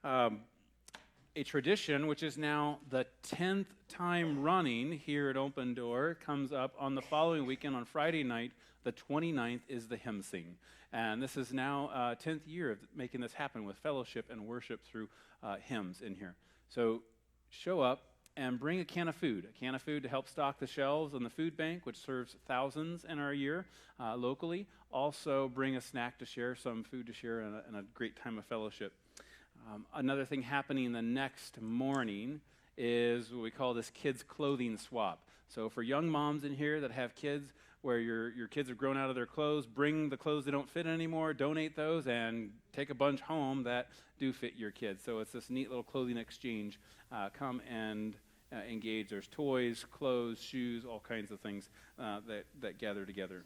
A tradition, which is now the 10th time running here at Open Door, comes up on the following weekend on Friday night. The 29th is the hymn sing. And this is now 10th year of making this happen with fellowship and worship through hymns in here. So show up and bring a can of food to help stock the shelves on the food bank, which serves thousands in our year locally. Also bring a snack to share, some food to share, and a great time of fellowship. Another thing happening the next morning is what we call this kids' clothing swap. So for young moms in here that have kids where your kids have grown out of their clothes, bring the clothes that don't fit anymore, donate those, and take a bunch home that do fit your kids. So it's this neat little clothing exchange. Come and engage. There's toys, clothes, shoes, all kinds of things that gather together.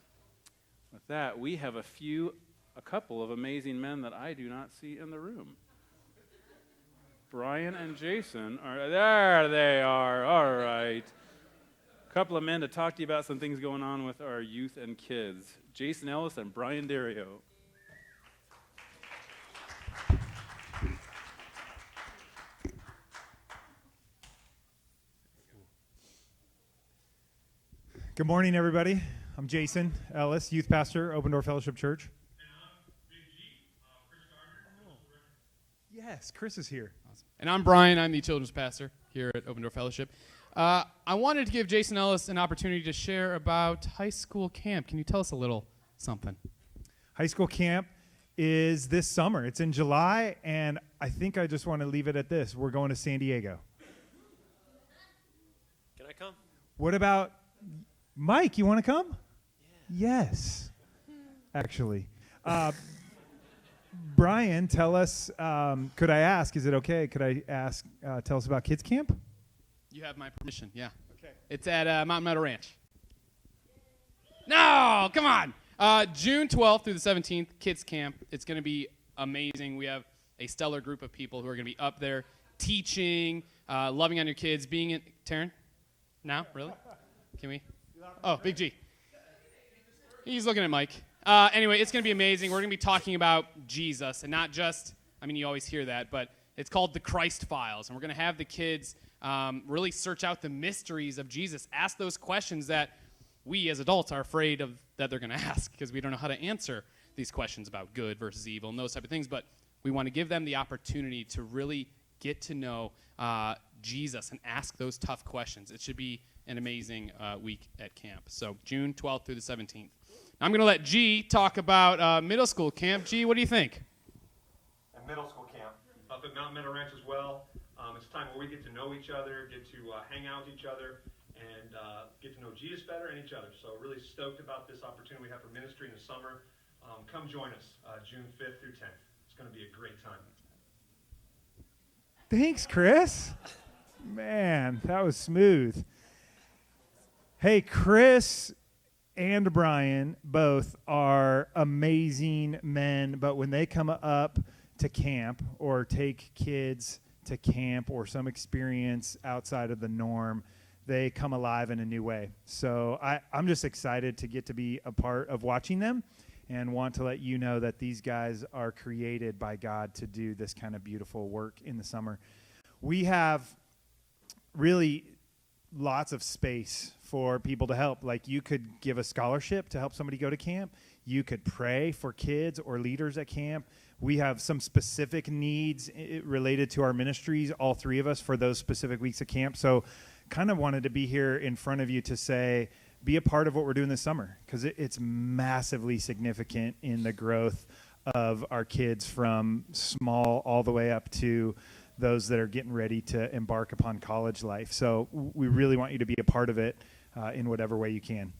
With that, we have a couple of amazing men that I do not see in the room. Brian and Jason are there. They are. All right. A couple of men to talk to you about some things going on with our youth and kids. Jason Ellis and Brian Dario. Good morning, everybody. I'm Jason Ellis, youth pastor, Open Door Fellowship Church. And I'm Big G, Chris Gardner. Yes, Chris is here. Awesome. And I'm Brian. I'm the children's pastor here at Open Door Fellowship. I wanted to give Jason Ellis an opportunity to share about high school camp. Can you tell us a little something? High school camp is this summer. It's in July, and I think I just want to leave it at this. We're going to San Diego. Can I come? What about Mike? You want to come? Yeah. Yes, actually. Brian, tell us, could I ask, is it okay, could I ask, tell us about kids camp? You have my permission, yeah. Okay. It's at Mountain Meadow Ranch. No, come on. June 12th through the 17th, kids camp. It's going to be amazing. We have a stellar group of people who are going to be up there teaching, loving on your kids, being in... Taryn? Now? Really? Can we? Oh, Big G. He's looking at Mike. Anyway, it's going to be amazing. We're going to be talking about Jesus, and not just, I mean, you always hear that, but it's called the Christ Files, and we're going to have the kids really search out the mysteries of Jesus, ask those questions that we as adults are afraid of that they're going to ask because we don't know how to answer these questions about good versus evil and those type of things, but we want to give them the opportunity to really get to know Jesus and ask those tough questions. It should be an amazing week at camp. So June 12th through the 17th. Now I'm going to let G talk about middle school camp. G, what do you think? And middle school camp up at Mountain Meadow Ranch as well. It's a time where we get to know each other, get to hang out with each other, and get to know Jesus better and each other. So really stoked about this opportunity we have for ministry in the summer. Come join us June 5th through 10th. It's going to be a great time. Thanks, Chris. Man, that was smooth. Hey, Chris and Brian both are amazing men, but when they come up to camp or take kids to camp or some experience outside of the norm, they come alive in a new way. So I'm just excited to get to be a part of watching them and want to let you know that these guys are created by God to do this kind of beautiful work in the summer. We have really lots of space for people to help. Like, you could give a scholarship to help somebody go to camp. You could pray for kids or leaders at camp. We have some specific needs related to our ministries, all three of us, for those specific weeks of camp. So kind of wanted to be here in front of you to say, be a part of what we're doing this summer, because it's massively significant in the growth of our kids from small all the way up to those that are getting ready to embark upon college life. So we really want you to be a part of it in whatever way you can.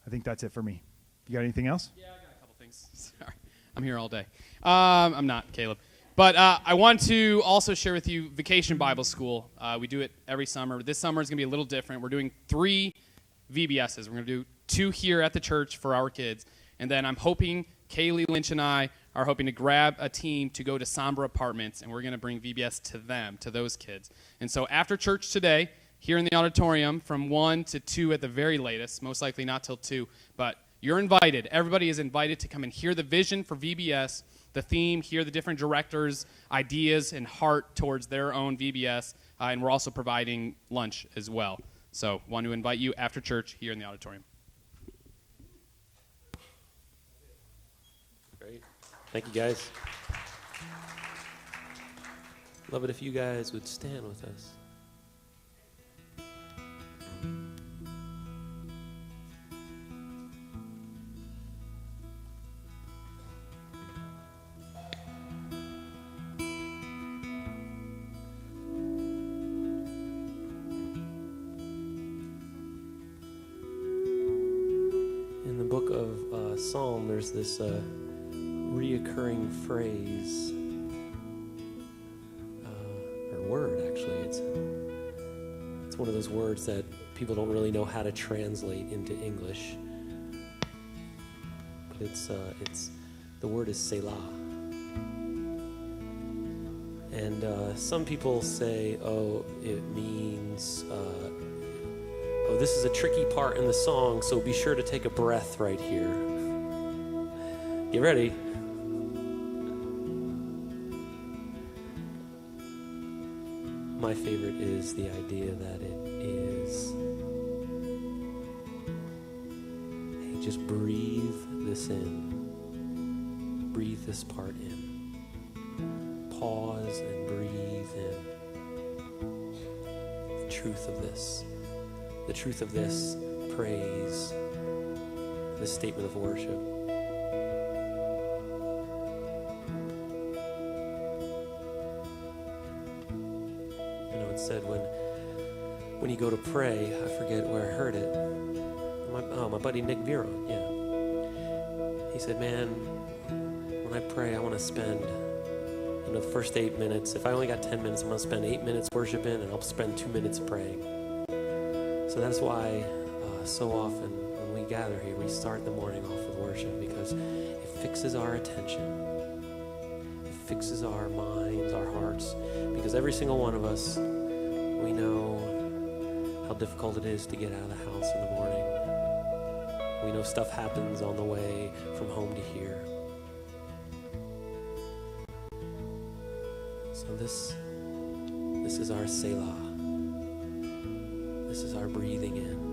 I think that's it for me. You got anything else? Yeah, I got a couple things. Sorry. I'm here all day. I'm not, Caleb. But I want to also share with you Vacation Bible School. We do it every summer. This summer is going to be a little different. We're doing 3 VBSs. We're going to do 2 here at the church for our kids. And then I'm hoping Kaylee, Lynch, and I are hoping to grab a team to go to Sombra Apartments, and we're going to bring VBS to them, to those kids. And so after church today, here in the auditorium, from 1 to 2 at the very latest, most likely not till 2, but you're invited. Everybody is invited to come and hear the vision for VBS the theme, hear the different directors' ideas and heart towards their own VBS, and we're also providing lunch as well. So want to invite you after church here in the auditorium. Great. Thank you, guys. Love it if you guys would stand with us. In the book of Psalm, there's this reoccurring phrase, or word actually. It's one of those words that people don't really know how to translate into English. But it's the word is Selah. And some people say, oh, it means, oh, this is a tricky part in the song, so be sure to take a breath right here. Get ready. My favorite is the idea that it is, hey, just breathe this in. Breathe this part in. Pause and breathe in. The truth of this. The truth of this praise. This statement of worship. Said when you go to pray, I forget where I heard it. My buddy Nick Vero, yeah. He said, man, when I pray, I want to spend, the first 8 minutes. If I only got 10 minutes, I'm going to spend 8 minutes worshiping, and I'll spend 2 minutes praying. So that's why so often when we gather here, we start the morning off with worship, because it fixes our attention. It fixes our minds, our hearts, because every single one of us, we know how difficult it is to get out of the house in the morning. We know stuff happens on the way from home to here. So this is our Selah. This is our breathing in.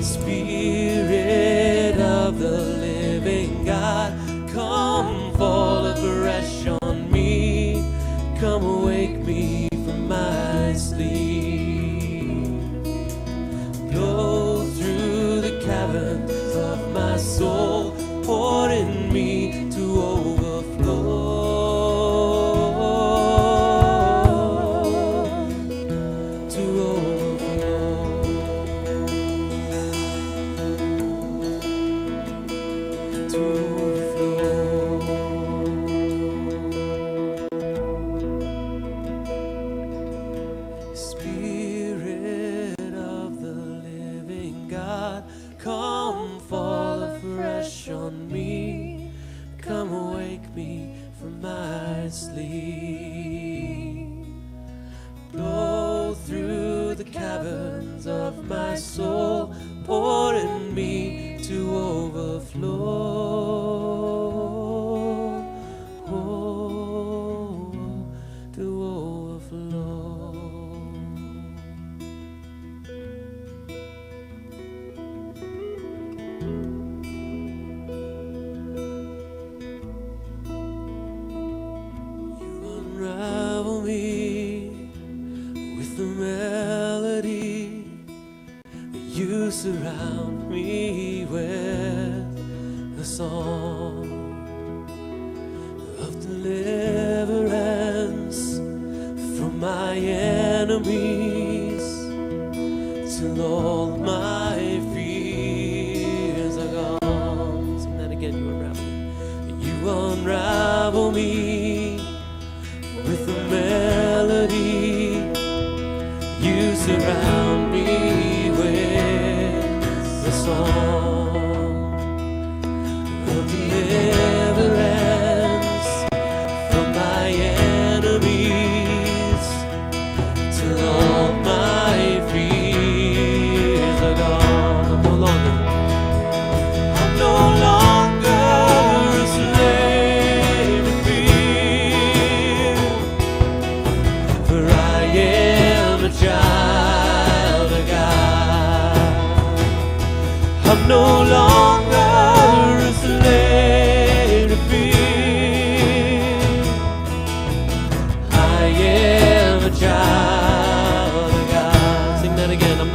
Spirit of the living God, come fall afresh on me. Come wake me from my sleep. Blow through the caverns of my soul, pour in me to overflow. To overflow. To overflow. Spirit of the living God, come fall afresh on me. Come wake me from my sleep. Blow through the caverns of my soul, pour in me to overflow. Oh, to overflow. You unravel me with the melody. You surround me with a song of deliverance from my enemies, till all my fears are gone. Sing that again. You unravel me with the melody. You surround me with the song of deliverance from my enemies, till all my fears are gone. I'm no longer a slave to fear, for I am a child of God. I'm no longer a slave to fear. I am a child of God. Sing that again. I'm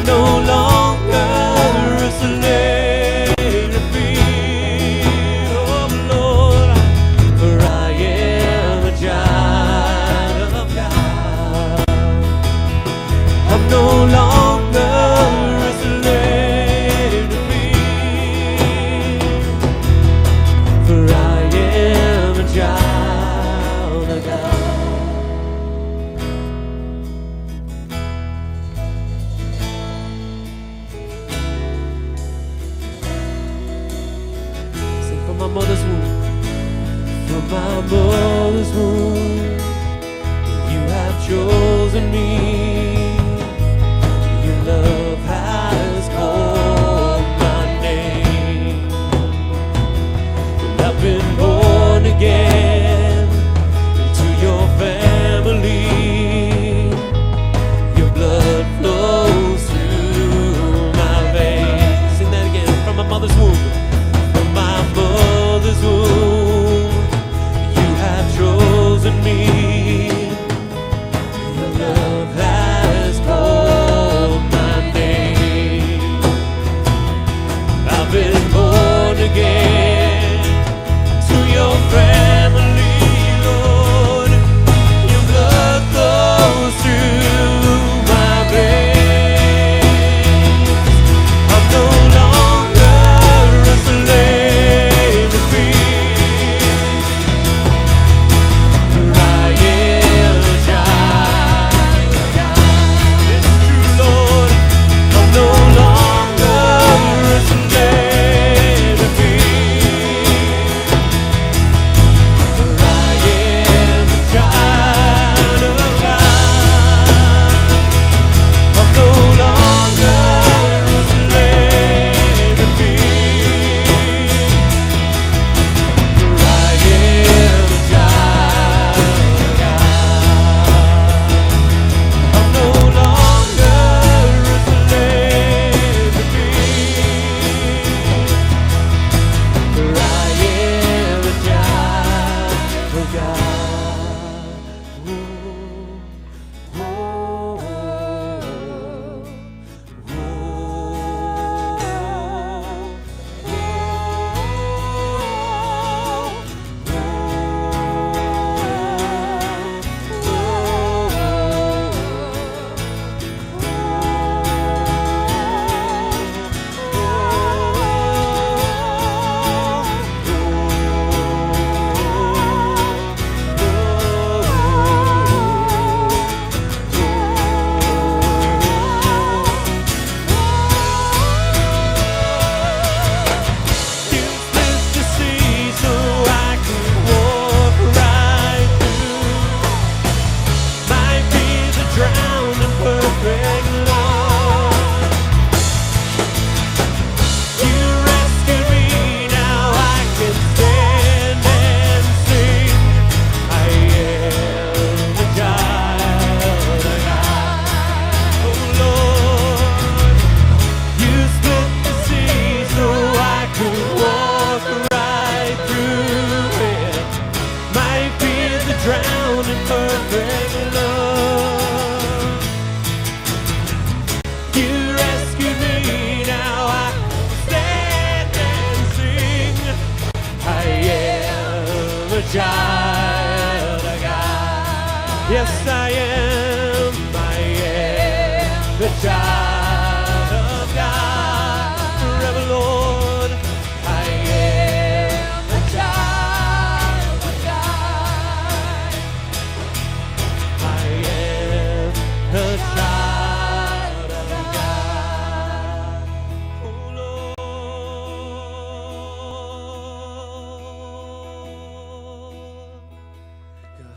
no longer a slave to fear. Oh Lord, for I am a child of God. I'm no longer a slave to fear, for I am a child of God. Sing from my mother's womb, from my mother's womb, you have chosen me. Your love has called my name, and I've been born again into your family. Your blood flows through my veins. Sing that again. From my mother's womb, from my mother's womb, you have chosen me. Your love has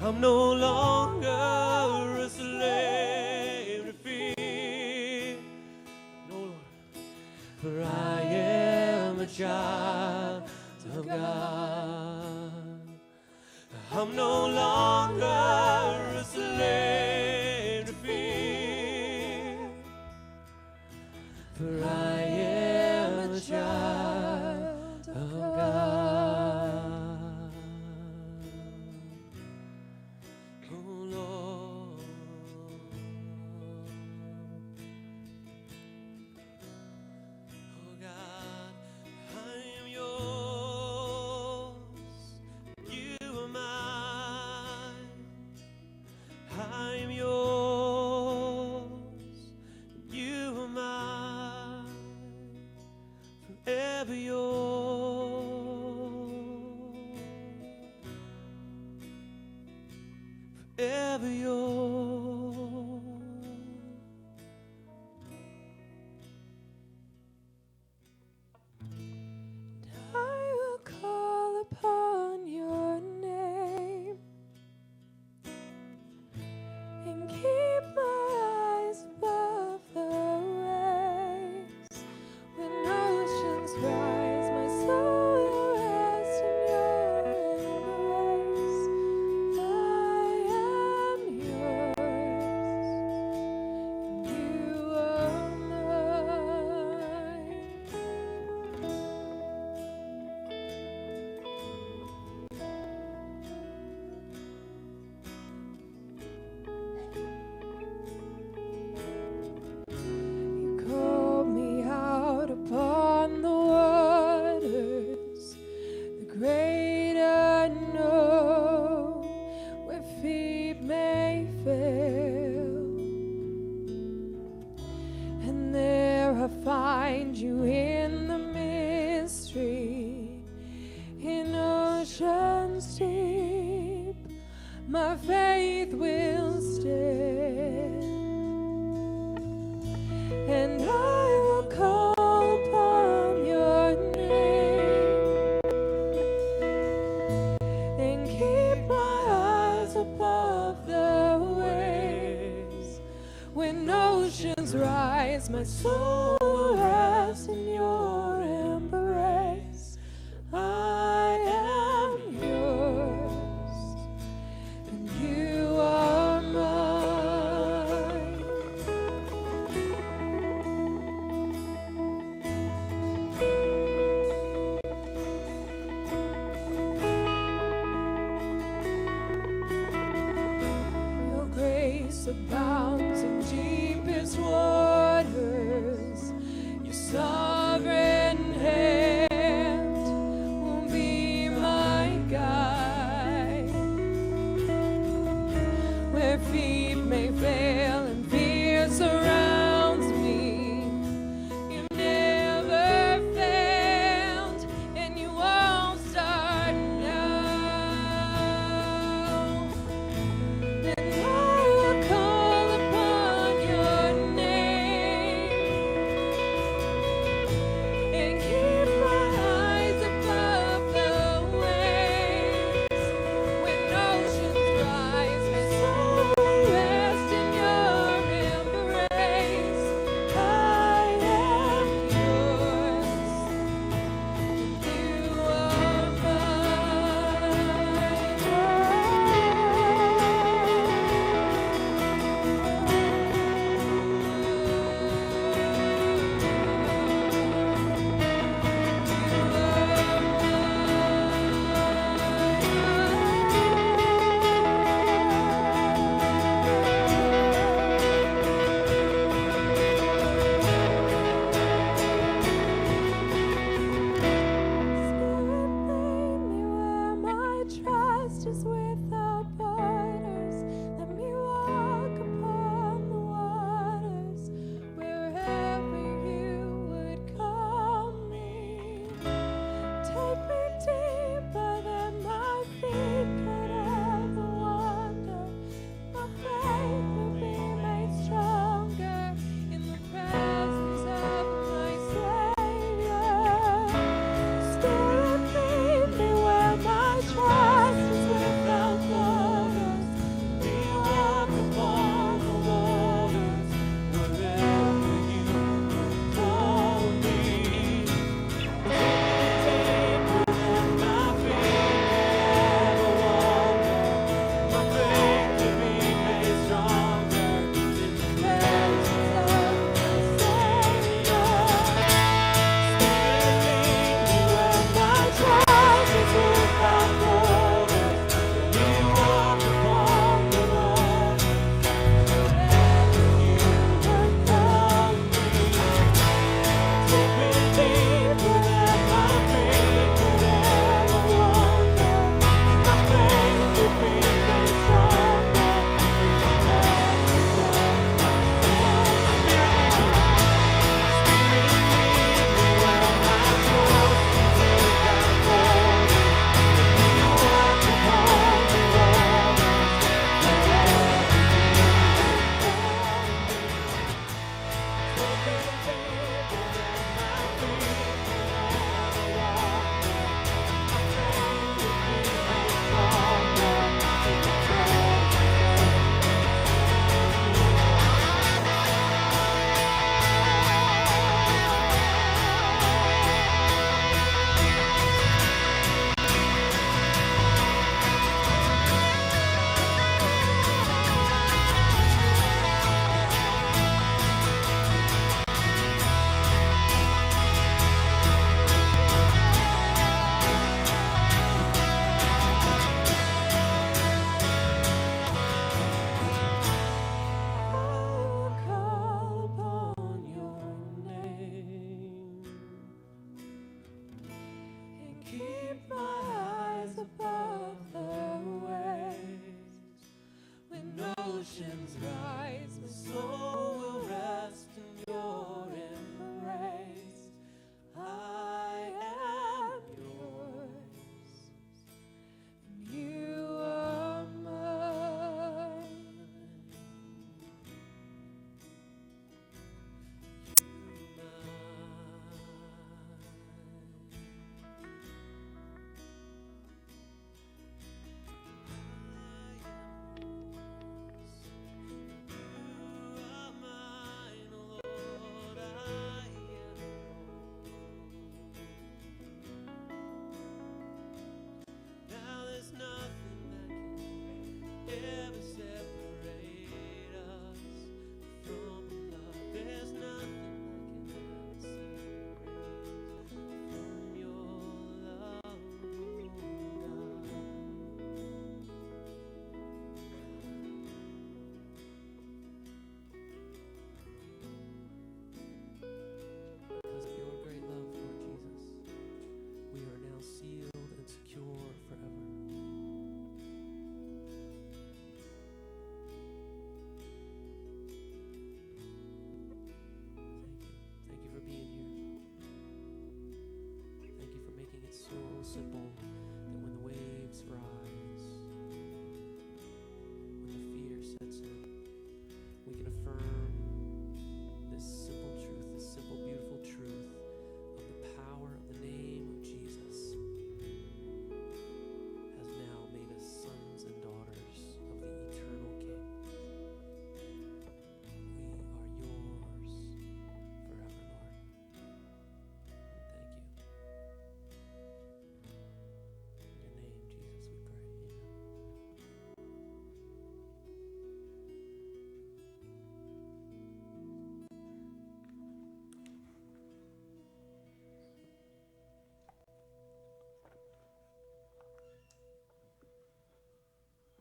I'm no longer a slave to fear. No, Lord. For I am a child of God. I'm no longer a slave to fear. For I am a child of God. Oh Lord. Oh God, I am yours. You are mine. I am yours. You are mine. Forever yours. Forever yours. I will call upon your name and keep my eyes above the waves. When oceans rise, my soul will rest in your embrace. I am yours, and you are mine. You called me out upon the waters, the great unknown, where feet may fail. And there I find you in the mystery, in oceans deep, my faith will stand. And I will call upon your name and keep my eyes above the waves. When oceans rise, my soul will rest in your embrace. I am yours, and you are mine. Your grace abounds in deepest waters. Your sovereign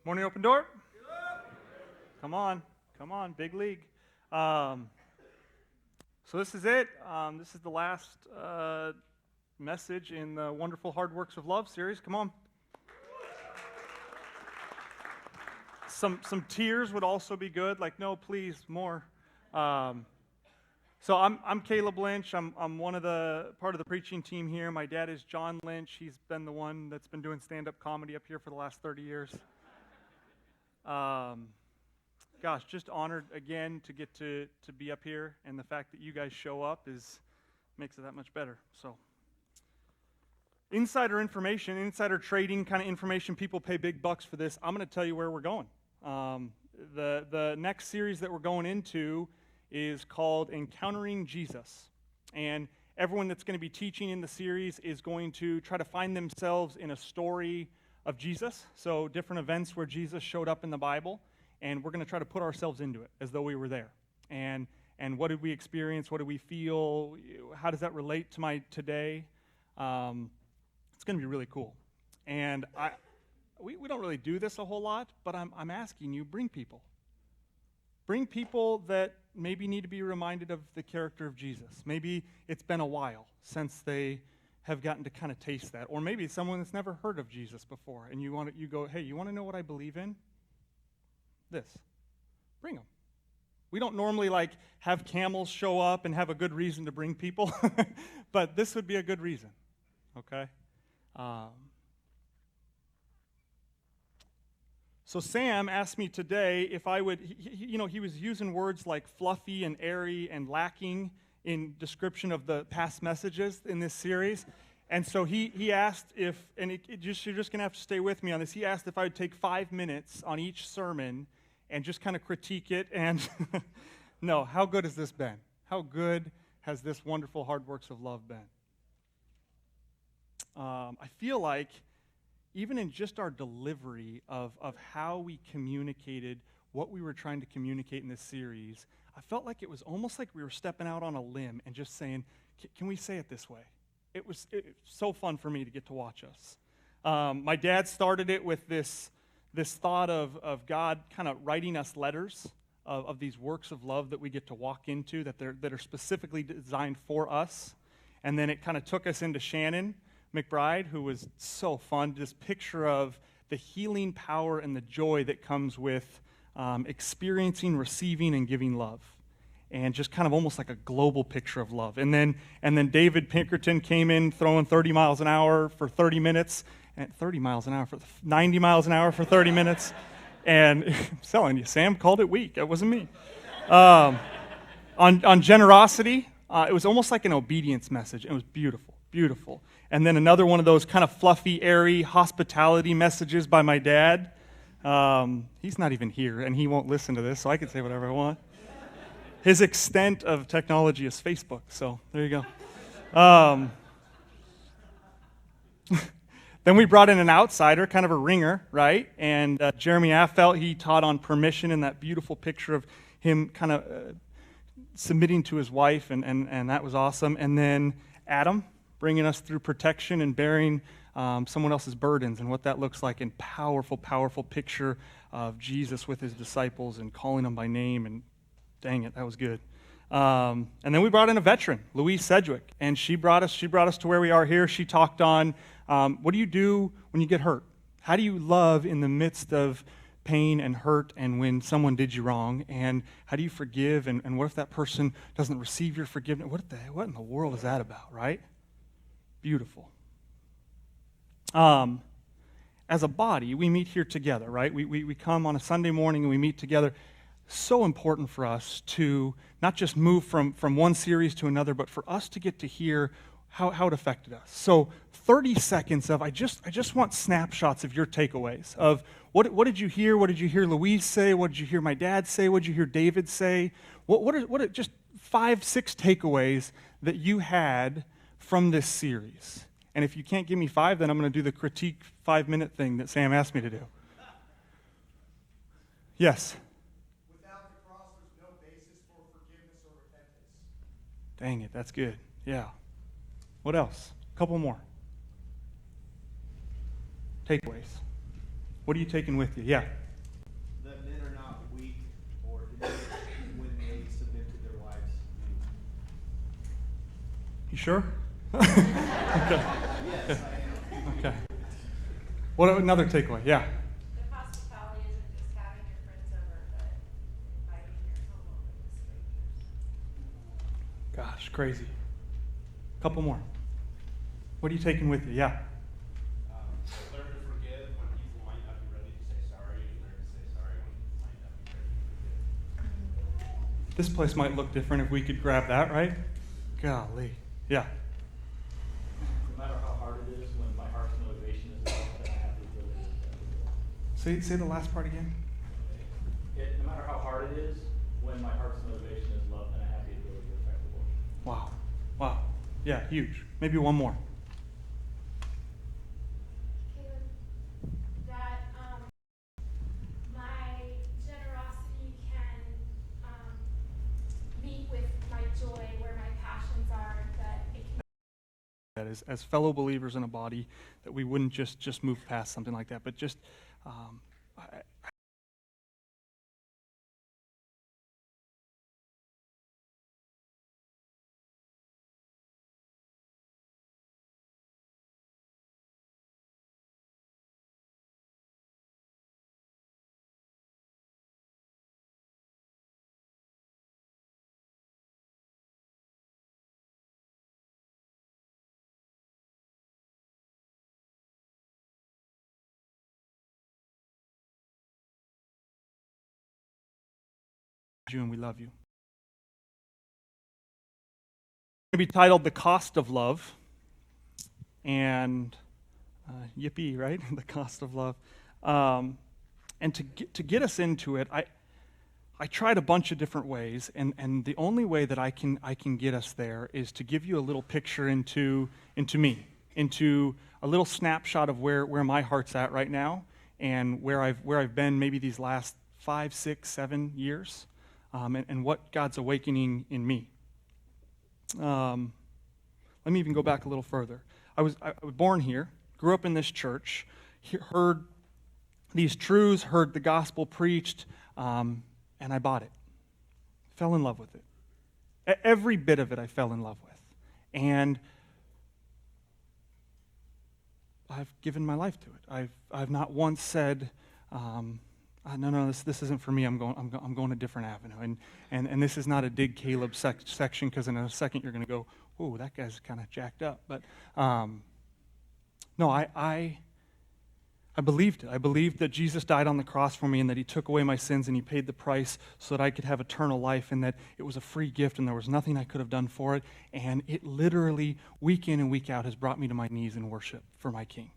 Morning, Open Door. Come on, big league. So this is it. This is the last message in the Wonderful Hard Works of Love series. Come on. Some tears would also be good. Like, no, please, more. So I'm Caleb Lynch. I'm part of the preaching team here. My dad is John Lynch. He's been the one that's been doing stand-up comedy up here for the last 30 years. Gosh, just honored again to get to be up here, and the fact that you guys show up makes it that much better. So, insider information, insider trading kind of information. People pay big bucks for this. I'm going to tell you where we're going. The next series that we're going into is called Encountering Jesus, and everyone that's going to be teaching in the series is going to try to find themselves in a story of Jesus. So different events where Jesus showed up in the Bible. And we're going to try to put ourselves into it as though we were there. And what did we experience? What did we feel? How does that relate to my today? It's going to be really cool. And we don't really do this a whole lot, but I'm asking you, bring people. Bring people that maybe need to be reminded of the character of Jesus. Maybe it's been a while since they have gotten to kind of taste that. Or maybe someone that's never heard of Jesus before, and you go, hey, you want to know what I believe in? This. Bring them. We don't normally have camels show up and have a good reason to bring people, but this would be a good reason, okay? So Sam asked me today if I would, he was using words like fluffy and airy and lacking in description of the past messages in this series. And so he asked if, and you're just going to have to stay with me on this, he asked if I would take 5 minutes on each sermon and just kind of critique it. And no, how good has this been? How good has this wonderful hard works of love been? I feel like even in just our delivery of how we communicated what we were trying to communicate in this series, I felt like it was almost like we were stepping out on a limb and just saying, can we say it this way? It was so fun for me to get to watch us. My dad started it with this thought of God kind of writing us letters of these works of love that we get to walk into, that are specifically designed for us. And then it kind of took us into Shannon McBride, who was so fun, this picture of the healing power and the joy that comes with experiencing, receiving, and giving love. And just kind of almost like a global picture of love. And then David Pinkerton came in throwing 30 miles an hour for 30 minutes, and 30 miles an hour for 90 miles an hour for 30 minutes. And I'm telling you, Sam called it weak. It wasn't me. On generosity, it was almost like an obedience message. It was beautiful, beautiful. And then another one of those kind of fluffy, airy hospitality messages by my dad. He's not even here, and he won't listen to this, so I can say whatever I want. His extent of technology is Facebook, so there you go. Then we brought in an outsider, kind of a ringer, right? And Jeremy Affelt, he taught on permission in that beautiful picture of him kind of submitting to his wife, and that was awesome. And then Adam, bringing us through protection and bearing someone else's burdens and what that looks like, and powerful, powerful picture of Jesus with his disciples and calling them by name, and dang it, that was good. And then we brought in a veteran, Louise Sedgwick, and she brought us to where we are here. She talked on what do you do when you get hurt? How do you love in the midst of pain and hurt and when someone did you wrong? And how do you forgive? And what if that person doesn't receive your forgiveness? What in the world is that about, right? Beautiful. As a body, we meet here together, right? We come on a Sunday morning and we meet together. So important for us to not just move from one series to another, but for us to get to hear how it affected us. So 30 seconds of, I just want snapshots of your takeaways of what did you hear? What did you hear Louise say? What did you hear my dad say? What did you hear David say? What are just 5-6 takeaways that you had from this series? And if you can't give me 5, then I'm going to do the critique 5-minute thing that Sam asked me to do. Yes? Without the cross, there's no basis for forgiveness or repentance. Dang it, that's good. Yeah. What else? A couple more. Takeaways. What are you taking with you? Yeah. That men are not weak or diminished when they submit to their wives. You sure? Okay. Yes, I am. Okay. What another takeaway? Yeah. That hospitality isn't just having your friends over, but inviting your home over to strangers. Gosh, crazy. Couple more. What are you taking with you? Yeah. Learn to forgive when people might not be ready to say sorry, and learn to say sorry when people might not be ready to forgive. This place might look different if we could grab that, right? Golly. Yeah. No matter how hard it is, when my heart's motivation is love, then I have the ability to Say the last part again. no matter how hard it is, when my heart's motivation is love, then I have the ability to affect the world. Wow. Wow. Yeah, huge. Maybe one more. Caleb, that my generosity can meet with my joy where my passions are, that it can That is, as fellow believers in a body, that we wouldn't just move past something like that, but just I you and we love you. It's going to be titled "The Cost of Love," and yippee, right? The cost of love. And to get us into it, I tried a bunch of different ways, and the only way that I can get us there is to give you a little picture into me, into a little snapshot of where my heart's at right now, and where I've been maybe these last 5, 6, 7 years, and what God's awakening in me. Let me even go back a little further. I was born here, grew up in this church, heard these truths, heard the gospel preached, and I bought it. Fell in love with it. Every bit of it I fell in love with. And I've given my life to it. I've not once said, no, this isn't for me. I'm going a different avenue. And this is not a dig Caleb section, because in a second you're going to go, "Ooh, that guy's kind of jacked up." But no, I believed it. I believed that Jesus died on the cross for me, and that he took away my sins, and he paid the price so that I could have eternal life, and that it was a free gift, and there was nothing I could have done for it. And it literally, week in and week out, has brought me to my knees in worship for my King.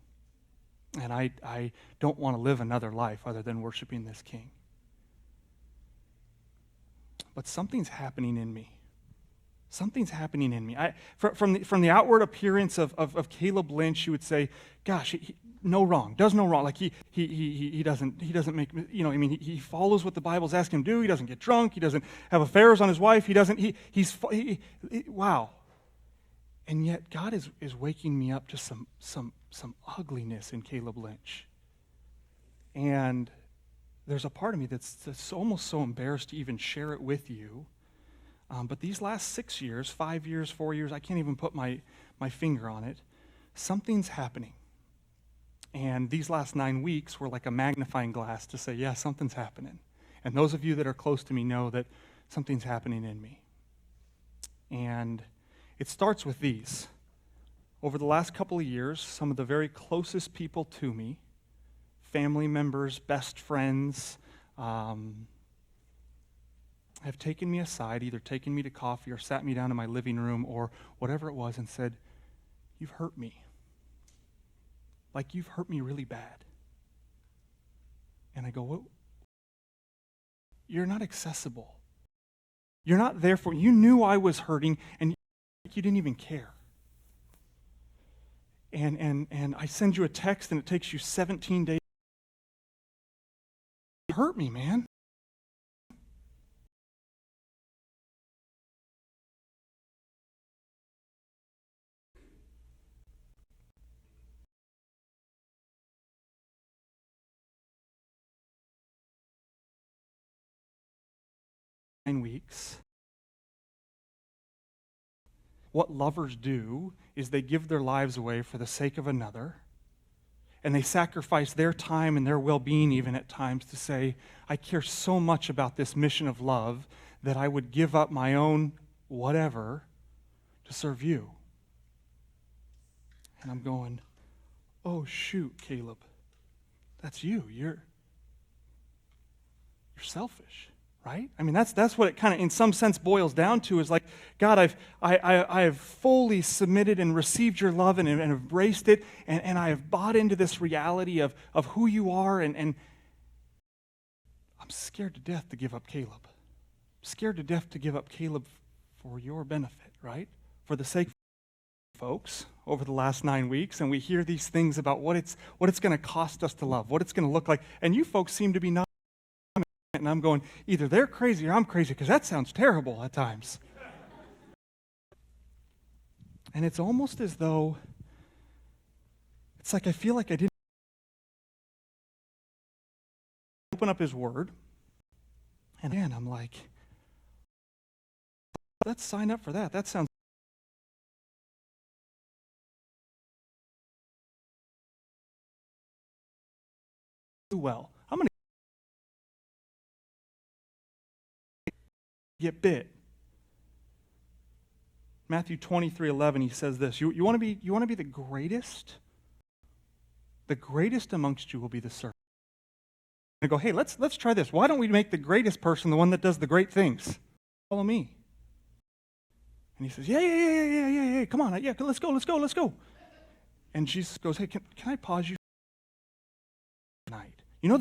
And I don't want to live another life other than worshiping this King. But something's happening in me. Something's happening in me. From the outward appearance of Caleb Lynch, you would say, "Gosh, no wrong, does no wrong." Like he doesn't make, he follows what the Bible's asking him to do. He doesn't get drunk. He doesn't have affairs on his wife. Wow. And yet God is waking me up to some ugliness in Caleb Lynch. And there's a part of me that's almost so embarrassed to even share it with you. But these last 6 years, 5 years, 4 years, I can't even put my finger on it. Something's happening. And these last 9 weeks were like a magnifying glass to say, yeah, something's happening. And those of you that are close to me know that something's happening in me. And it starts with these. Over the last couple of years, some of the very closest people to me, family members, best friends, have taken me aside, either taken me to coffee or sat me down in my living room or whatever it was, and said, "You've hurt me. Like, you've hurt me really bad." And I go, "What? You're not accessible. You're not there for me. You knew I was hurting, and you didn't even care. And I send you a text, and it takes you 17 days. You hurt me, man." 9 weeks, what lovers do is they give their lives away for the sake of another, and they sacrifice their time and their well-being even at times to say, I care so much about this mission of love that I would give up my own whatever to serve you. And I'm going, oh shoot, Caleb, that's you. You're selfish, right? I mean, that's what it kind of, in some sense, boils down to, is like, God, I have fully submitted and received your love and embraced it, and I have bought into this reality of who you are, and I'm scared to death to give up Caleb. Scared to death to give up Caleb for your benefit, right? For the sake of folks over the last 9 weeks, and we hear these things about what it's going to cost us to love, what it's going to look like, and you folks seem to be not. And I'm going, either they're crazy or I'm crazy, because that sounds terrible at times. And it's almost as though, it's like I feel like I didn't open up his word. And again, I'm like, let's sign up for that. That sounds well. I'm going to get bit. Matthew 23:11, he says this, you want to be the greatest? The greatest amongst you will be the servant. I go, hey, let's try this. Why don't we make the greatest person the one that does the great things? Follow me. And he says, yeah, come on, yeah, let's go. And Jesus goes, hey, can I pause you tonight? You know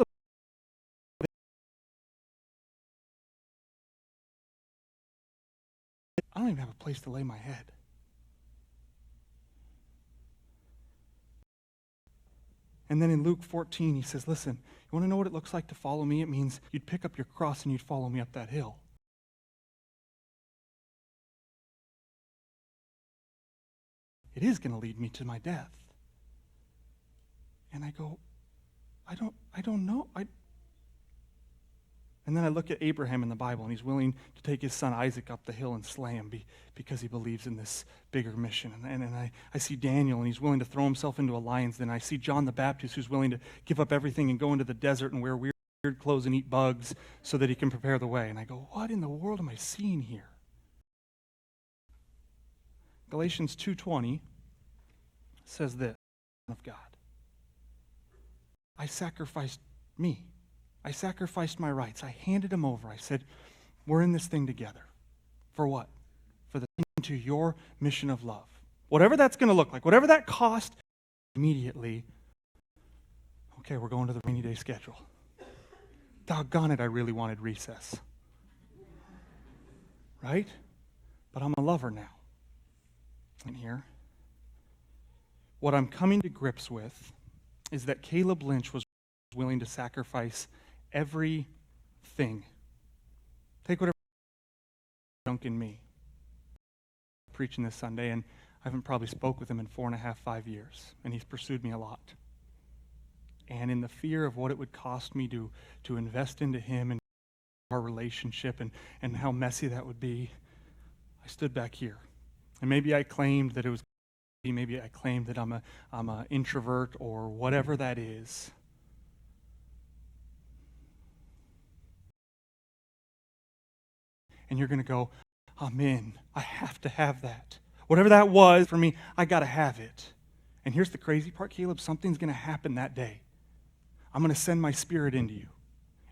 I don't even have a place to lay my head. And then in Luke 14, he says, listen, you want to know what it looks like to follow me? It means you'd pick up your cross and you'd follow me up that hill. It is going to lead me to my death. And I go, I don't know. And then I look at Abraham in the Bible, and he's willing to take his son Isaac up the hill and slay him because he believes in this bigger mission. And I see Daniel, and he's willing to throw himself into a lion's den. I see John the Baptist, who's willing to give up everything and go into the desert and wear weird clothes and eat bugs so that he can prepare the way. And I go, what in the world am I seeing here? Galatians 2:20 says this, of God. I sacrificed me. I sacrificed my rights. I handed him over. I said, we're in this thing together. For what? For to your mission of love. Whatever that's going to look like, whatever that cost, immediately, okay, we're going to the rainy day schedule. Doggone it, I really wanted recess. Right? But I'm a lover now. And here, what I'm coming to grips with is that Caleb Lynch was willing to sacrifice everything. Take whatever junk in me. Preaching this Sunday, and I haven't probably spoke with him in 4.5, 5 years, and he's pursued me a lot. And in the fear of what it would cost me to invest into him and our relationship and how messy that would be, I stood back here. And maybe I claimed that it was, maybe I claimed that I'm a introvert or whatever that is. And you're going to go, I'm in. I have to have that. Whatever that was for me, I got to have it. And here's the crazy part, Caleb. Something's going to happen that day. I'm going to send my Spirit into you.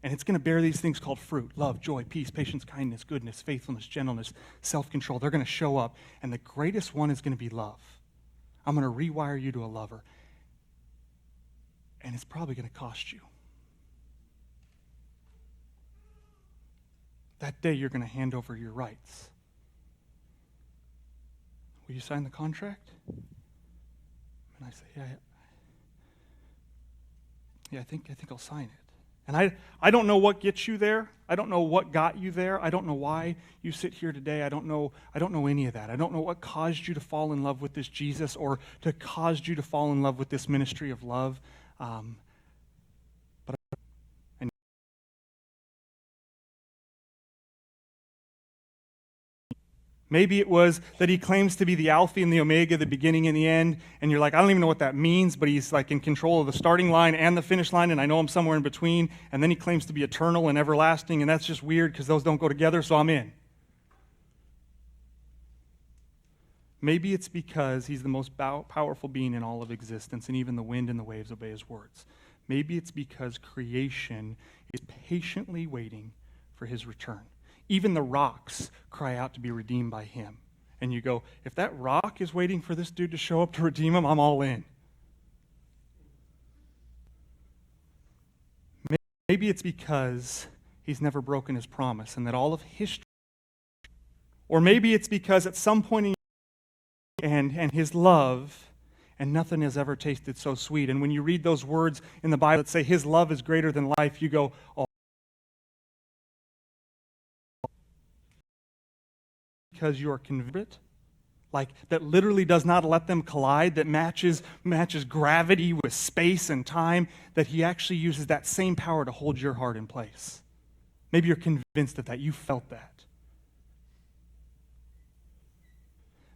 And it's going to bear these things called fruit: love, joy, peace, patience, kindness, goodness, faithfulness, gentleness, self-control. They're going to show up. And the greatest one is going to be love. I'm going to rewire you to a lover. And it's probably going to cost you. That day you're going to hand over your rights. Will you sign the contract? And I say, yeah, I think I'll sign it. And I don't know what gets you there. I don't know what got you there. I don't know why you sit here today. I don't know any of that. I don't know what caused you to fall in love with this Jesus or to caused you to fall in love with this ministry of love. Maybe it was that he claims to be the Alpha and the Omega, the beginning and the end, and you're like, I don't even know what that means, but he's like in control of the starting line and the finish line, and I know I'm somewhere in between, and then he claims to be eternal and everlasting, and that's just weird because those don't go together, so I'm in. Maybe it's because he's the most powerful being in all of existence, and even the wind and the waves obey his words. Maybe it's because creation is patiently waiting for his return. Even the rocks cry out to be redeemed by him. And you go, if that rock is waiting for this dude to show up to redeem him, I'm all in. Maybe it's because he's never broken his promise and that all of history, or maybe it's because at some point in and his love, and nothing has ever tasted so sweet. And when you read those words in the Bible that say his love is greater than life, you go, oh, because you are convinced, like that literally does not let them collide, that matches gravity with space and time, that he actually uses that same power to hold your heart in place. Maybe you're convinced of that. You felt that.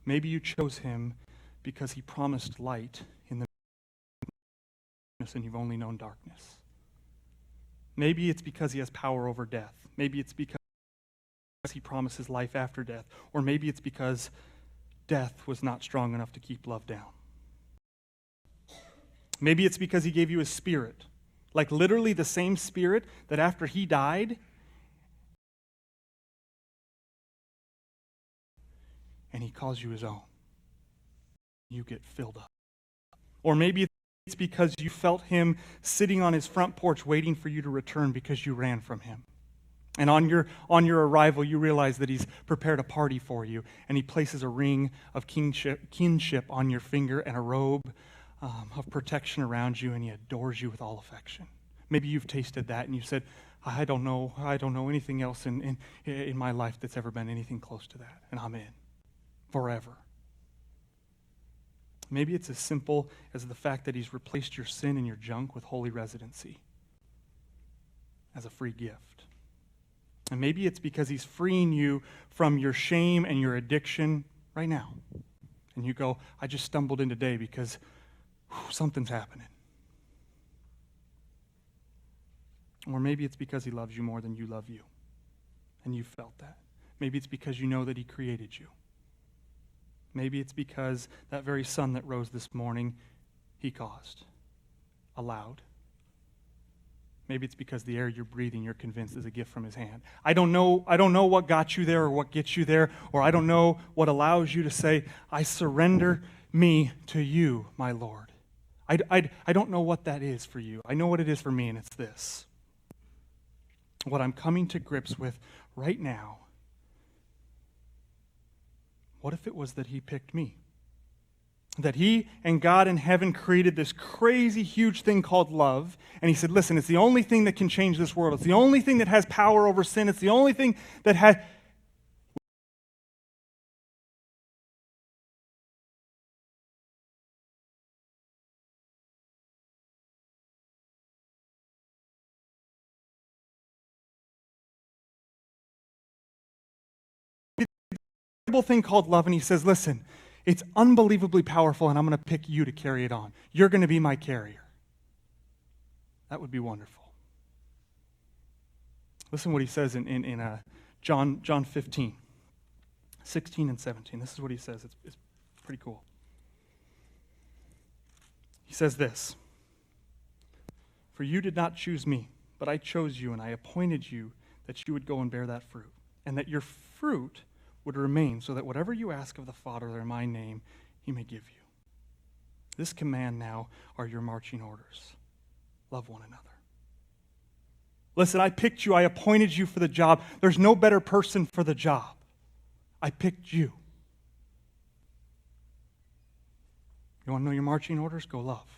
Maybe you chose him because he promised light in the darkness and you've only known darkness. Maybe it's because he has power over death. Maybe it's because he promises life after death. Or maybe it's because death was not strong enough to keep love down. Maybe it's because he gave you his spirit. Like literally the same spirit that after he died, and he calls you his own. You get filled up. Or maybe it's because you felt him sitting on his front porch waiting for you to return because you ran from him. And on your arrival, you realize that he's prepared a party for you, and he places a ring of kinship on your finger and a robe of protection around you, and he adores you with all affection. Maybe you've tasted that, and you said, I don't know anything else in my life that's ever been anything close to that, and I'm in forever. Maybe it's as simple as the fact that he's replaced your sin and your junk with holy residency as a free gift. And maybe it's because he's freeing you from your shame and your addiction right now. And you go, I just stumbled in today because something's happening. Or maybe it's because he loves you more than you love you. And you felt that. Maybe it's because you know that he created you. Maybe it's because that very sun that rose this morning, he caused, allowed. Maybe it's because the air you're breathing, you're convinced, is a gift from his hand. I don't know what got you there or what gets you there, or I don't know what allows you to say, I surrender me to you, my Lord. I don't know what that is for you. I know what it is for me, and it's this. What I'm coming to grips with right now, what if it was that he picked me? That he and God in heaven created this crazy, huge thing called love. And he said, listen, it's the only thing that can change this world. It's the only thing that has power over sin. It's the only thing that has... thing called love, and he says, listen, it's unbelievably powerful, and I'm going to pick you to carry it on. You're going to be my carrier. That would be wonderful. Listen what he says in John 15, 16 and 17. This is what he says. It's pretty cool. He says this, for you did not choose me, but I chose you, and I appointed you that you would go and bear that fruit, and that your fruit would remain, so that whatever you ask of the Father in my name, he may give you. This command now are your marching orders. Love one another. Listen, I picked you. I appointed you for the job. There's no better person for the job. I picked you. You want to know your marching orders? Go love.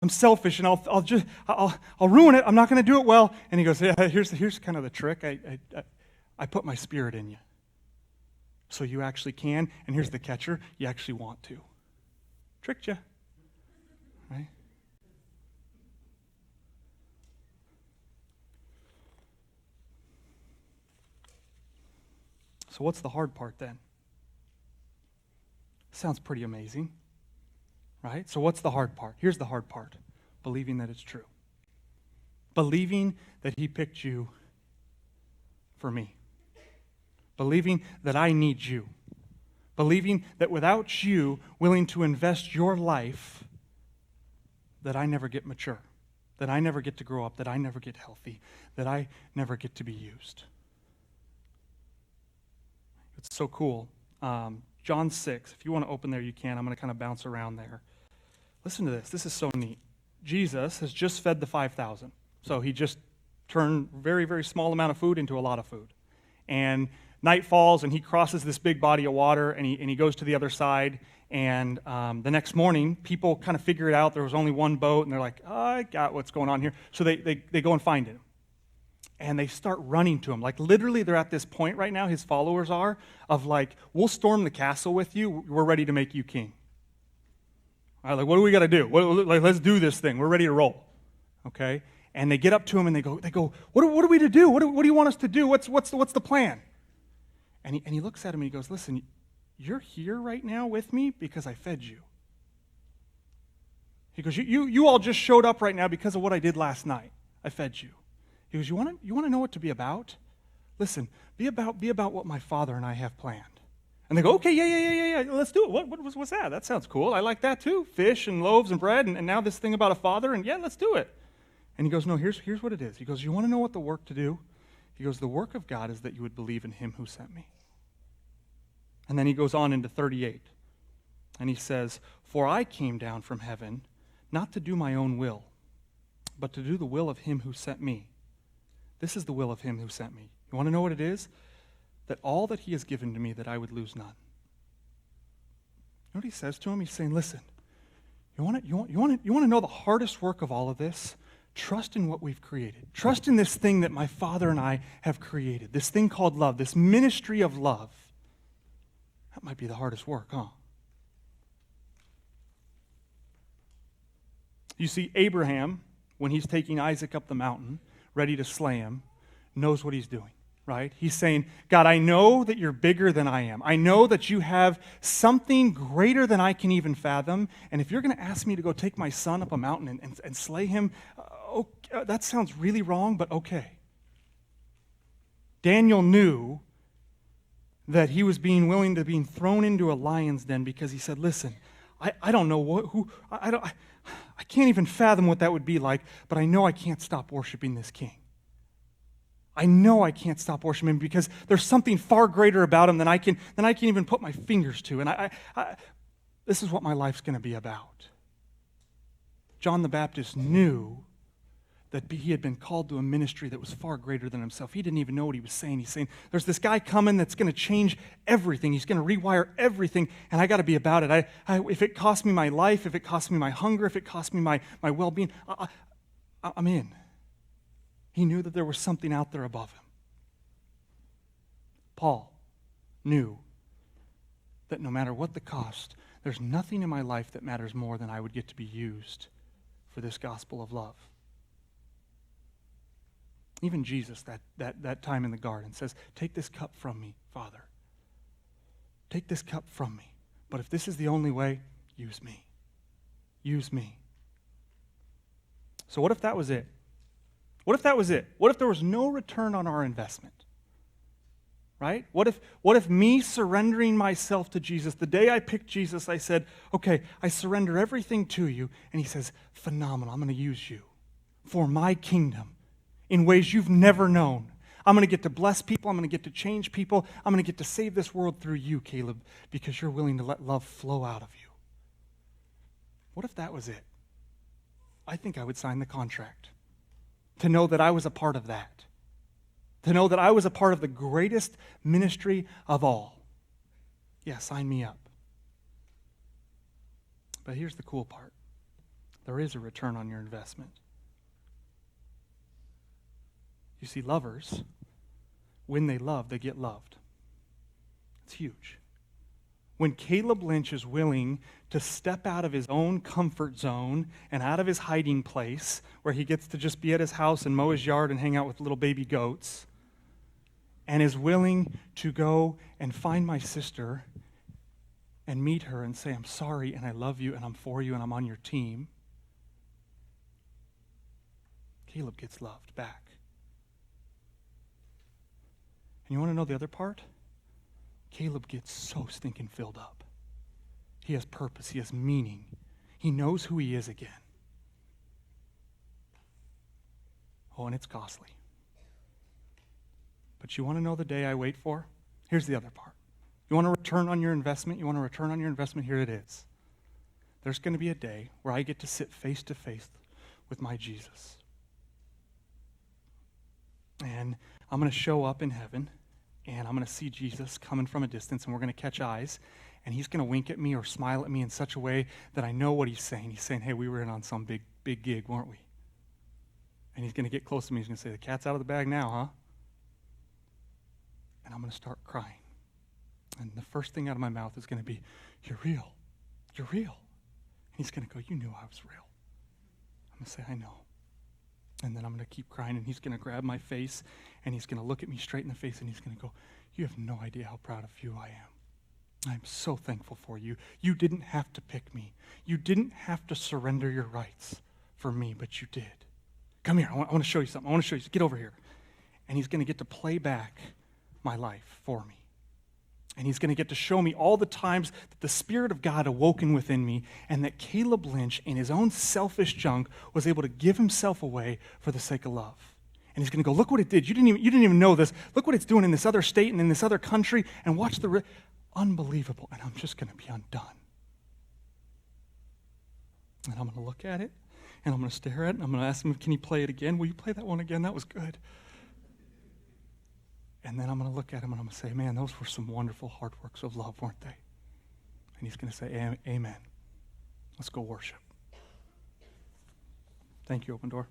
I'm selfish, and I'll ruin it. I'm not going to do it well. And he goes, yeah, here's kind of the trick. I put my spirit in you. So you actually can, and here's the catcher, you actually want to. Tricked you. Right? So what's the hard part then? Sounds pretty amazing, right? So what's the hard part? Here's the hard part. Believing that it's true. Believing that he picked you for me. Believing that I need you. Believing that without you willing to invest your life, that I never get mature, that I never get to grow up, that I never get healthy, that I never get to be used. It's so cool. John 6, if you want to open there, you can. I'm going to kind of bounce around there. Listen to this. This is so neat. Jesus has just fed the 5,000. So he just turned very, very small amount of food into a lot of food. And night falls, and he crosses this big body of water, and he goes to the other side. And the next morning, people kind of figure it out. There was only one boat, and they're like, oh, I got what's going on here. So they go and find him. And they start running to him. Like, literally, they're at this point right now, his followers are, of like, we'll storm the castle with you. We're ready to make you king. All right, like, what do we got to do? Let's do this thing. We're ready to roll. Okay? And they get up to him, and they go, what are we to do? What do you want us to do? What's the plan? And he looks at him, and he goes, listen, you're here right now with me because I fed you. He goes, you all just showed up right now because of what I did last night. I fed you. He goes, you want to know what to be about? Listen, be about what my Father and I have planned. And they go, okay, yeah, let's do it. What's that? That sounds cool. I like that too. Fish and loaves and bread, and now this thing about a father, and yeah, let's do it. And he goes, no, here's what it is. He goes, you want to know what the work to do? He goes, the work of God is that you would believe in him who sent me. And then he goes on into 38. And he says, for I came down from heaven not to do my own will, but to do the will of him who sent me. This is the will of him who sent me. You want to know what it is? That all that he has given to me, that I would lose none. You know what he says to him? He's saying, listen, you want to know the hardest work of all of this? Trust in what we've created. Trust in this thing that my Father and I have created. This thing called love, this ministry of love. That might be the hardest work, huh? You see, Abraham, when he's taking Isaac up the mountain, ready to slay him, knows what he's doing, right? He's saying, God, I know that you're bigger than I am. I know that you have something greater than I can even fathom, and if you're going to ask me to go take my son up a mountain and slay him, that sounds really wrong, but okay. Daniel knew that he was being willing to be thrown into a lion's den because he said, listen, I don't know I can't even fathom what that would be like, but I know I can't stop worshiping this king. I know I can't stop worshiping him because there's something far greater about him than I can even put my fingers to. And this is what my life's going to be about. John the Baptist knew that he had been called to a ministry that was far greater than himself. He didn't even know what he was saying. He's saying, there's this guy coming that's going to change everything. He's going to rewire everything, and I got to be about it. If it costs me my life, if it costs me my hunger, if it costs me my well-being, I'm in. He knew that there was something out there above him. Paul knew that no matter what the cost, there's nothing in my life that matters more than I would get to be used for this gospel of love. Even Jesus, that time in the garden, says, take this cup from me, Father. Take this cup from me. But if this is the only way, use me. Use me. So what if that was it? What if that was it? What if there was no return on our investment? Right? What if me surrendering myself to Jesus, the day I picked Jesus, I said, okay, I surrender everything to you. And he says, phenomenal, I'm going to use you for my kingdom in ways you've never known. I'm going to get to bless people. I'm going to get to change people. I'm going to get to save this world through you, Caleb, because you're willing to let love flow out of you. What if that was it? I think I would sign the contract. To know that I was a part of that. To know that I was a part of the greatest ministry of all. Yeah, sign me up. But here's the cool part. There is a return on your investment. You see, lovers, when they love, they get loved. It's huge. When Caleb Lynch is willing to step out of his own comfort zone and out of his hiding place where he gets to just be at his house and mow his yard and hang out with little baby goats, and is willing to go and find my sister and meet her and say, I'm sorry and I love you and I'm for you and I'm on your team, Caleb gets loved back. And you want to know the other part? Caleb gets so stinking filled up. He has purpose. He has meaning. He knows who he is again. Oh, and it's costly. But you want to know the day I wait for? Here's the other part. You want to return on your investment? You want to return on your investment? Here it is. There's going to be a day where I get to sit face to face with my Jesus. And I'm going to show up in heaven, and I'm going to see Jesus coming from a distance, and we're going to catch eyes, and he's going to wink at me or smile at me in such a way that I know what he's saying. He's saying, hey, we were in on some big gig, weren't we? And he's going to get close to me. He's going to say, the cat's out of the bag now, huh? And I'm going to start crying. And the first thing out of my mouth is going to be, you're real. You're real. And he's going to go, you knew I was real. I'm going to say, I know. And then I'm going to keep crying, and he's going to grab my face, and he's going to look at me straight in the face, and he's going to go, you have no idea how proud of you I am. I'm so thankful for you. You didn't have to pick me. You didn't have to surrender your rights for me, but you did. Come here. I want to show you something. I want to show you. Get over here. And he's going to get to play back my life for me. And he's going to get to show me all the times that the Spirit of God awoken within me and that Caleb Lynch, in his own selfish junk, was able to give himself away for the sake of love. And he's going to go, look what it did. You didn't even know this. Look what it's doing in this other state and in this other country. And watch unbelievable. And I'm just going to be undone. And I'm going to look at it, and I'm going to stare at it, and I'm going to ask him, can you play it again? Will you play that one again? That was good. And then I'm going to look at him and I'm going to say, man, those were some wonderful hard works of love, weren't they? And he's going to say, amen. Let's go worship. Thank you, Open Door.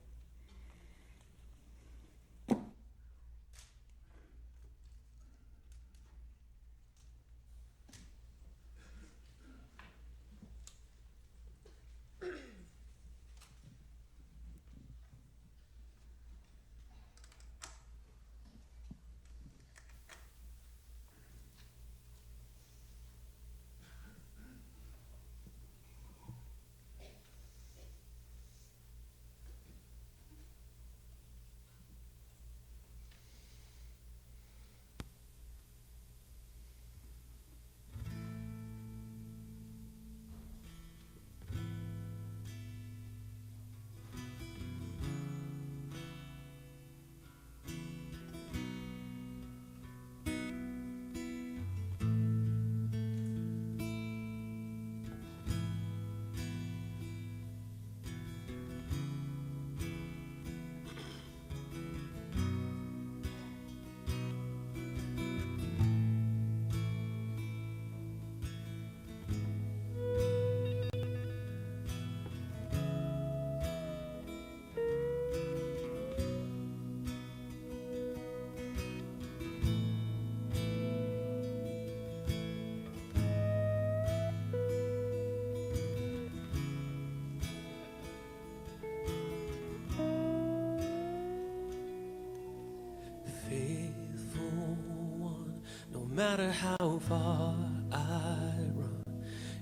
No matter how far I run,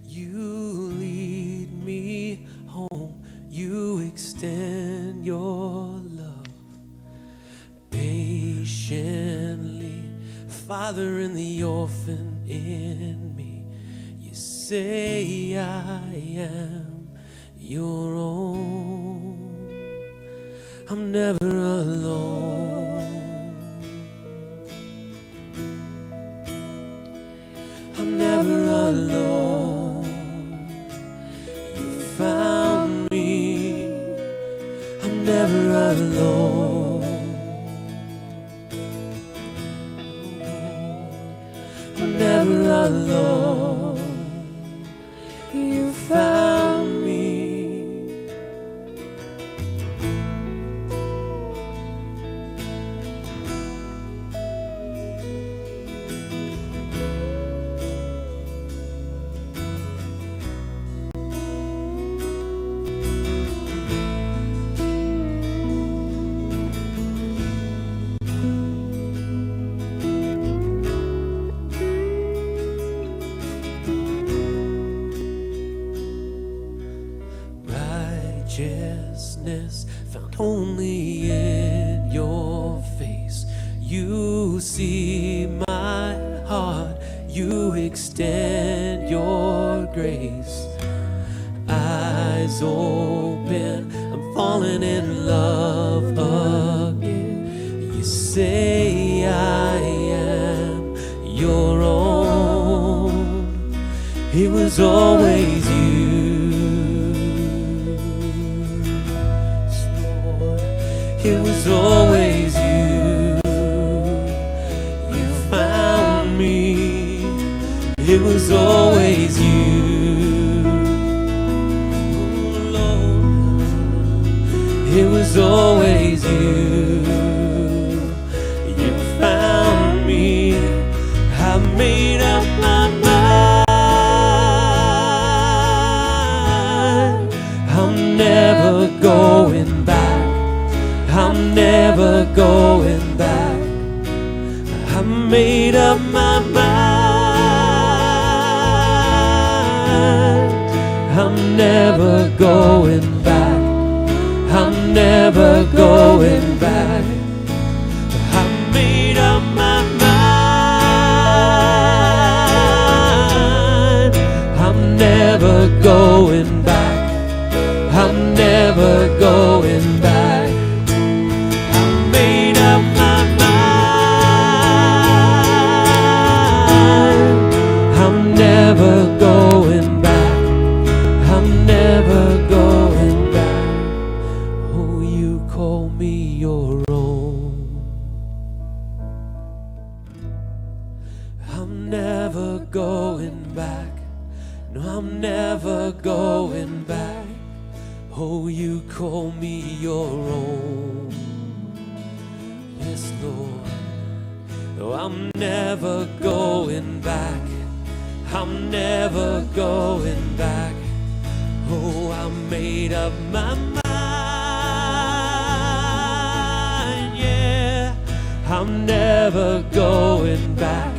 you lead me home. You extend your love patiently, Father, in the orphan in me. You say I am your own. I'm never alone. I'm never alone. You found me. I'm never alone. I'm never alone. You found me. righteousness found only in your face. You see my heart, you extend your grace. Eyes open, I'm falling in love again. You say I am your own. It was always you. Lord, it was always you. You found me. It was always you. It was always you. You found me. I made up my mind. I'm never going back. I'm never going back. I made up my mind. I'm never going back. I'm never going back. I made up my mind. I'm never going back. I'm never going back. I made up my mind. I'm never going back. I'm never going back. Oh, you call me your own. I'm never going back. No, I'm never going back. Oh, you call me your own. Yes, Lord. Oh, I'm never going back. I'm never going back. Oh, I made up my mind, yeah. I'm never going back.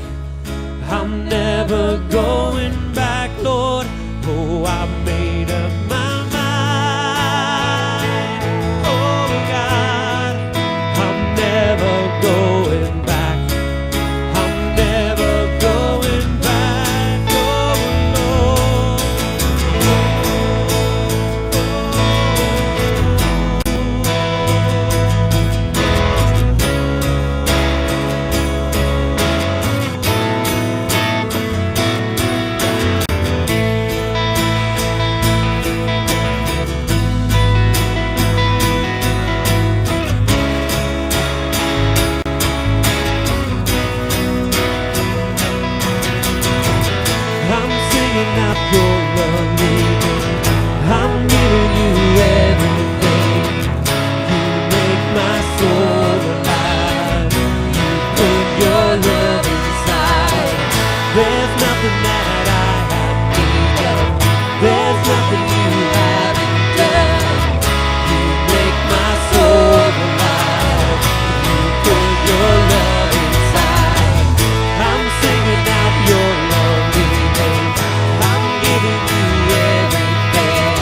I'm never going back, Lord. Oh, I made up my mind. Oh, God, I'm never going back. I'm never going back, oh, Lord. I'm singing out your love leaving. I'm giving you everything. You make my soul alive. You put your love inside. There's nothing that I have need of. There's nothing you haven't done. You make my soul alive. You put your love inside. I'm singing out your love leaving. I'm giving you everything.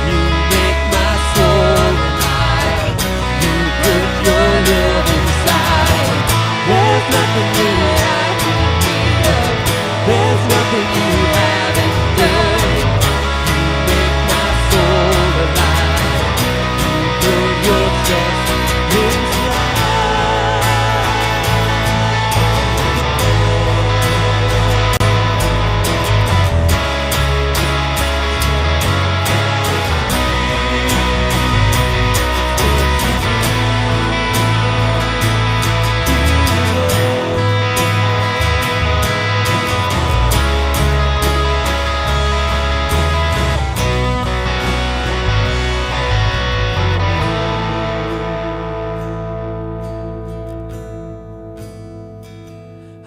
You make my soul alive. You put your love inside. There's nothing you haven't need of. There's nothing you haven't done. You make my soul alive. You put your trust inside.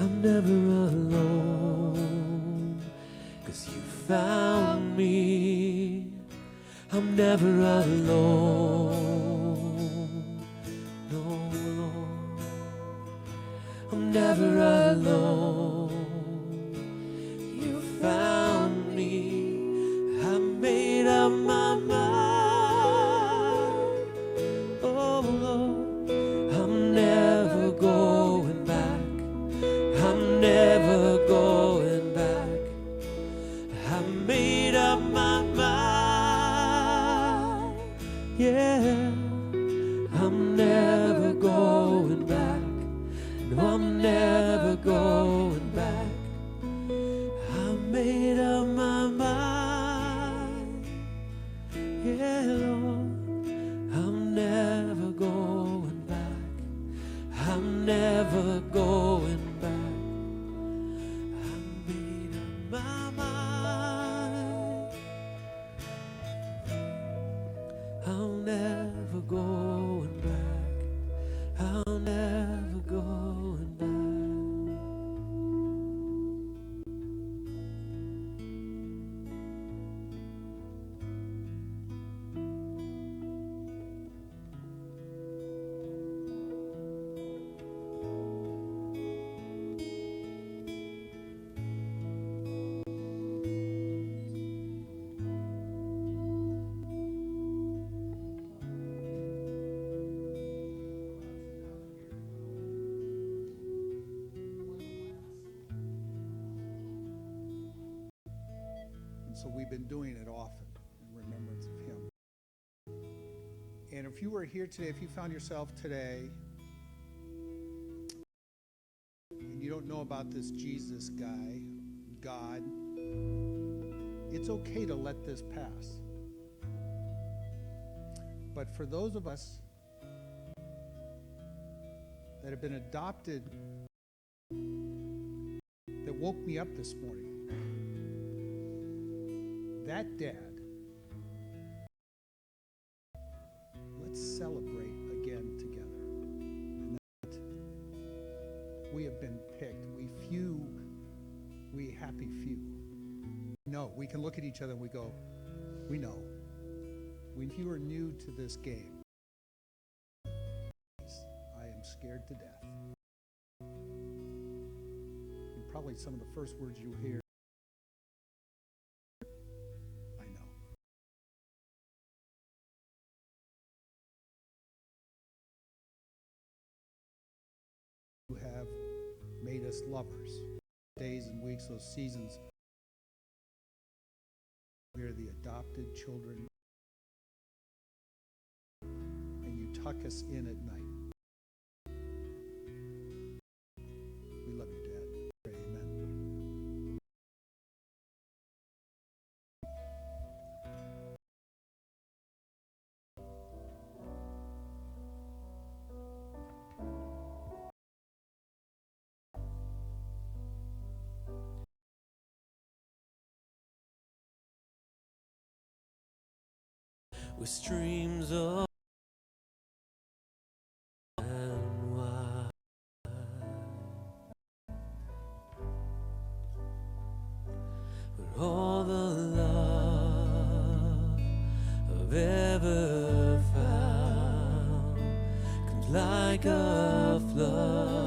I'm never alone, 'cause you found me. I'm never alone, no, Lord. I'm never alone. You found me. I made up my mind. made up my mind. Yeah, I'm never going back. No, I'm never going back. I made up my mind. Yeah, Lord, I'm never going back. I'm never going back. I made up my mind. I'm never going back. I'm never going back. And so we've been doing it often in remembrance of him. And if you were here today, if you found yourself today and you don't know about this Jesus guy, God, it's okay to let this pass. But for those of us that have been adopted, that woke me up this morning, that dad, let's celebrate again together. And that we have been picked. We happy few. No, we can look at each other and we go, we know. If you are new to this game, I am scared to death. And probably some of the first words you hear, I know. You have made us lovers. Days and weeks, those seasons, we are the adopted children, and you tuck us in at night. We love you, Dad. Pray, amen. With streams of and wide, but all the love I've ever found comes like a flood.